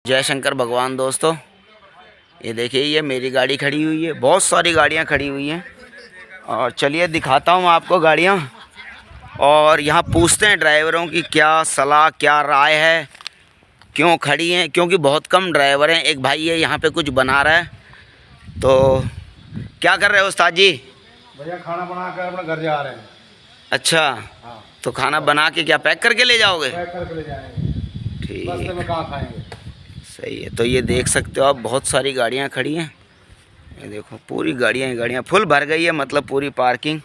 जय शंकर भगवान। दोस्तों ये देखिए, ये मेरी गाड़ी खड़ी हुई है, बहुत सारी गाड़ियां खड़ी हुई हैं। और चलिए दिखाता हूं आपको गाड़ियां, और यहां पूछते हैं ड्राइवरों की क्या सलाह क्या राय है, क्यों खड़ी हैं। क्योंकि बहुत कम ड्राइवर हैं। एक भाई है यहाँ पे कुछ बना रहा है। तो क्या कर रहे हो उस्ताद जी? भैया खाना बना कर अपने घर जा रहे हैं। अच्छा, हाँ, तो खाना बना के क्या पैक करके ले जाओगे? पैक करके ले जाएंगे। रास्ते ठीक, में कहाँ खाएंगे। सही है। तो ये देख सकते हो आप, बहुत सारी गाड़ियाँ खड़ी हैं। ये देखो, पूरी गाड़ियाँ फुल भर गई है, मतलब पूरी पार्किंग।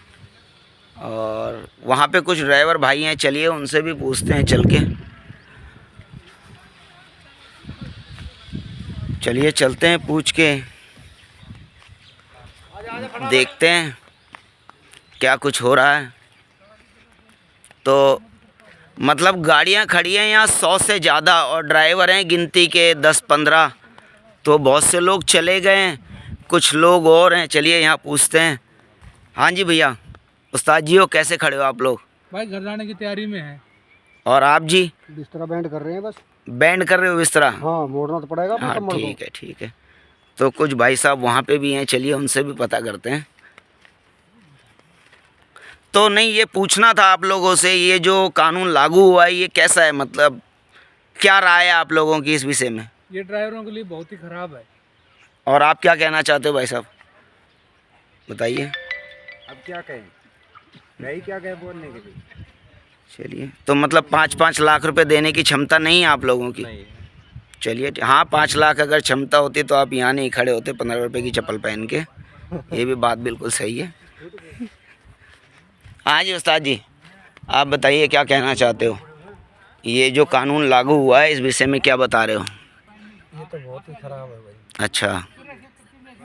और वहाँ पे कुछ ड्राइवर भाई हैं, चलिए उनसे भी पूछते हैं चल के। चलिए चलते हैं, पूछ के देखते हैं क्या कुछ हो रहा है। तो मतलब गाड़ियाँ खड़ी हैं यहाँ 100 से ज़्यादा, और ड्राइवर हैं गिनती के 10-15। तो बहुत से लोग चले गए हैं, कुछ लोग और हैं। चलिए यहाँ पूछते हैं। हाँ जी भैया, उस्ताद जी हो, कैसे खड़े हो आप लोग? भाई घर जाने की तैयारी में है। और आप जी? बिस्तरा बैंड कर रहे हैं बस। बैंड कर रहे हो बिस्तरा? हाँ, मोड़ना तो पड़ेगा अपने हाँ कमर को। ठीक है, ठीक है। तो कुछ भाई साहब वहाँ पे भी हैं, चलिए उनसे भी पता करते हैं। तो नहीं, ये पूछना था आप लोगों से, ये जो कानून लागू हुआ है ये कैसा है, मतलब क्या राय है आप लोगों की इस विषय में? ये ड्राइवरों के लिए बहुत ही खराब है। और आप क्या कहना चाहते हो भाई साहब, बताइए। अब क्या कहें, नहीं क्या कहें बोलने के लिए। चलिए, तो मतलब 5-5 लाख रुपए देने की क्षमता नहीं है आप लोगों की? नहीं। चलिए, हाँ 5 लाख अगर क्षमता होती तो आप यहाँ नहीं खड़े होते 15 रुपए की चप्पल पहन के। ये भी बात बिल्कुल सही है। हाँ जी उस्ताद जी, आप बताइए क्या कहना चाहते हो, ये जो कानून लागू हुआ है इस विषय में क्या बता रहे हो? ये तो बहुत ही खराब है भाई। अच्छा,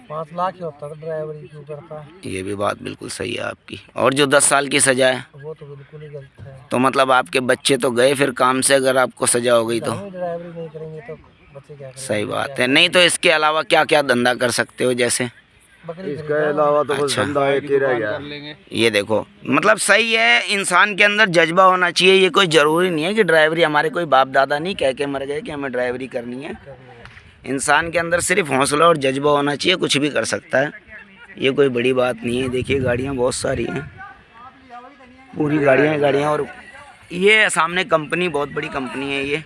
5 लाख ही होता तो ड्राइवर ही क्यों करता। ये भी बात बिल्कुल सही है आपकी। और जो 10 साल की सज़ा है, वो तो बिल्कुल ही गलत है। तो मतलब आपके बच्चे तो गए फिर काम से, अगर आपको सज़ा हो गई तो? हम ड्राइवरी नहीं करेंगे तो बच्चे क्या करेंगे। सही बात है। नहीं तो इसके अलावा क्या क्या धंधा कर सकते हो जैसे? इसके अलावा तो बस धंधा एक ही रह गया। ये देखो, मतलब सही है, इंसान के अंदर जज्बा होना चाहिए। ये कोई ज़रूरी नहीं है कि ड्राइवरी, हमारे कोई बाप दादा नहीं कह के मर गए कि हमें ड्राइवरी करनी है। इंसान के अंदर सिर्फ हौसला और जज्बा होना चाहिए, कुछ भी कर सकता है। ये कोई बड़ी बात नहीं है। देखिए गाड़ियाँ बहुत सारी हैं, पूरी गाड़ियाँ। और ये सामने कंपनी, बहुत बड़ी कंपनी है ये।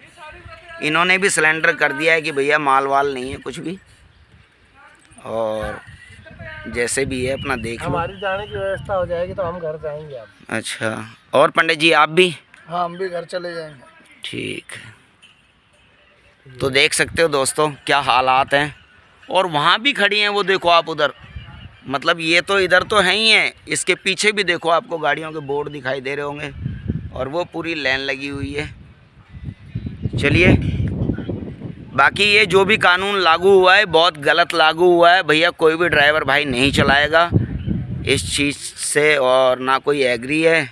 इन्होंने भी सिलेंडर कर दिया है कि भैया माल वाल नहीं है कुछ भी, और जैसे भी है अपना देख लो। हमारी जाने की व्यवस्था हो जाएगी तो हम घर जाएंगे अब। अच्छा, और पंडित जी आप भी? हाँ, हम भी घर चले जाएंगे। ठीक है। तो देख सकते हो दोस्तों क्या हालात हैं। और वहाँ भी खड़ी हैं, वो देखो आप उधर, मतलब ये तो इधर तो है ही है, इसके पीछे भी देखो आपको गाड़ियों के बोर्ड दिखाई दे रहे होंगे, और वो पूरी लाइन लगी हुई है। चलिए, बाकी ये जो भी कानून लागू हुआ है बहुत गलत लागू हुआ है भैया। कोई भी ड्राइवर भाई नहीं चलाएगा इस चीज़ से, और ना कोई एग्री है।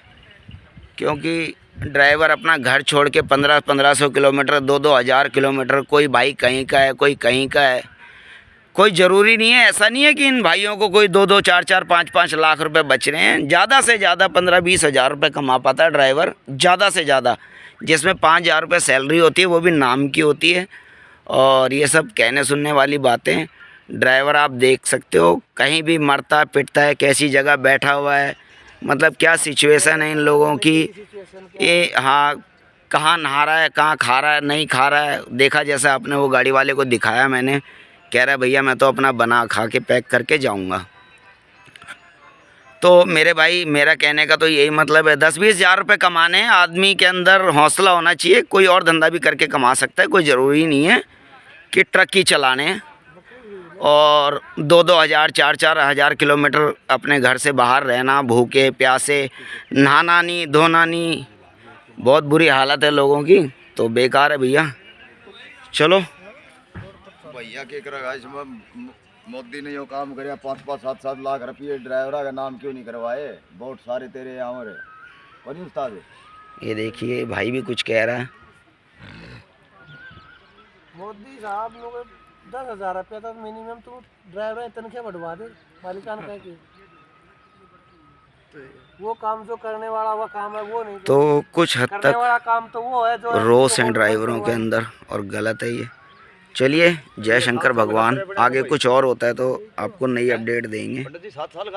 क्योंकि ड्राइवर अपना घर छोड़ के 1500 किलोमीटर, 2-2 हज़ार किलोमीटर, कोई भाई कहीं का है, कोई कहीं का है, कोई ज़रूरी नहीं है। ऐसा नहीं है कि इन भाइयों को कोई 2-2, 4-4, 5-5 लाख रुपए बच रहे हैं। ज़्यादा से ज़्यादा 15-20 हज़ार रुपये कमा पाता है ड्राइवर, ज़्यादा से ज़्यादा, जिसमें 5,000 रुपये सैलरी होती है, वो भी नाम की होती है। और ये सब कहने सुनने वाली बातें। ड्राइवर आप देख सकते हो कहीं भी मरता पिटता है, कैसी जगह बैठा हुआ है, मतलब क्या सिचुएशन है इन लोगों की। ये हाँ, कहाँ नहा रहा है, कहाँ खा रहा है, नहीं खा रहा है। देखा जैसा आपने वो गाड़ी वाले को दिखाया, मैंने कह रहा है भैया मैं तो अपना बना खा के पैक करके जाऊँगा। तो मेरे भाई, मेरा कहने का तो यही मतलब है, 10-20 हज़ार रुपये कमाने हैं, आदमी के अंदर हौसला होना चाहिए। कोई और धंधा भी करके कमा सकता है, कोई ज़रूरी नहीं है कि ट्रक ही चलाने हैं। और 2-2 हज़ार, 4-4 हज़ार किलोमीटर अपने घर से बाहर रहना, भूखे प्यासे, नहाना नहीं, धोना नहीं, बहुत बुरी हालत है लोगों की। तो बेकार है भैया। चलो भैया के करेगा इसमें। मोदी ने जो काम करे 5-5, 7-7 लाख रुपये ड्राइवर का नाम क्यों नहीं करवाए? बहुत सारे तेरे यहाँ और नहीं उस्ताद। ये देखिए भाई भी कुछ कह रहा है। मोदी साहब लोग 10,000 रुपया तो मिनिमम तो ड्राइवर तनख्वाह बढ़वा दे मालिकान कह के। वो काम जो करने वाला वो काम है, वो नहीं तो कुछ हद करने तक वाला काम तो वो है जो रोष है ड्राइवरों के अंदर, और गलत है ये। चलिए, जय शंकर भगवान। आगे कुछ और होता है तो आपको नई अपडेट देंगे। पंडित जी 7 साल